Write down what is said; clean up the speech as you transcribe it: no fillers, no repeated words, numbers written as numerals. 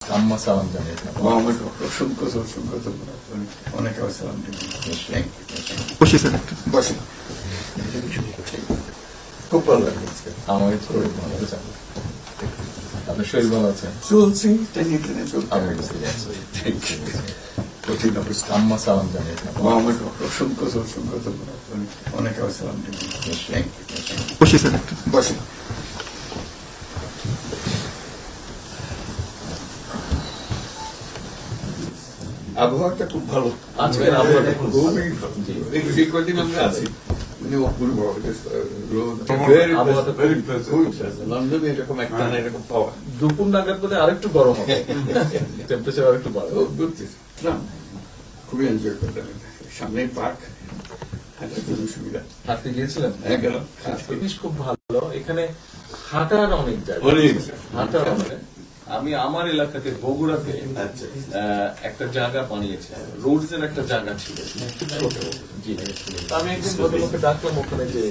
আম্মা সালাম জানিয়েছেন। মোহাম্মদ অসংখ্য অনেক সালাম বসে খুব ভালো লাগে আজকে। আমার শরীর ভালো আছে। আপনার শরীর ভালো আছে? চলছি টেনে টেনে চলতে আমি হবে। বুঝতে পারছি। কঠিন অবস্থা। আম্মা সালাম জানিয়েছেন। মোহাম্মদ অসংখ্য অনেক সালাম বসে আবহাওয়াটা খুব ভালো। আজকের আবহাওয়াটা খুব ভালো। খুবই ভালো। এই কদিন আমরা আছি মানে অপূর্ব রোদ। আবহাওয়াটা লন্ডনে এরকম একটা এরকম পাওয়া দুপুর নাগাদ বোধ আরেকটু গরম হবে, টেম্পারেচার আরেকটু বাড়বে। না, খুবই এনজয় করলাম। সামনে পার্ক, হাঁটার জন্য সুবিধা। হাঁটতে গিয়েছিলেন? হ্যাঁ, গেলাম। জিনিস খুব ভালো এখানে, হাঁটার অনেক জায়গা, হাঁটার অনেক। আমি আমার এলাকাতে বগুড়াতে একটা জায়গা বানিয়েছে, রোডস এর একটা জায়গা ছিল ছোট। জি, আমি একদিন ভদ্রলোককে ডাকলাম ওখানে যে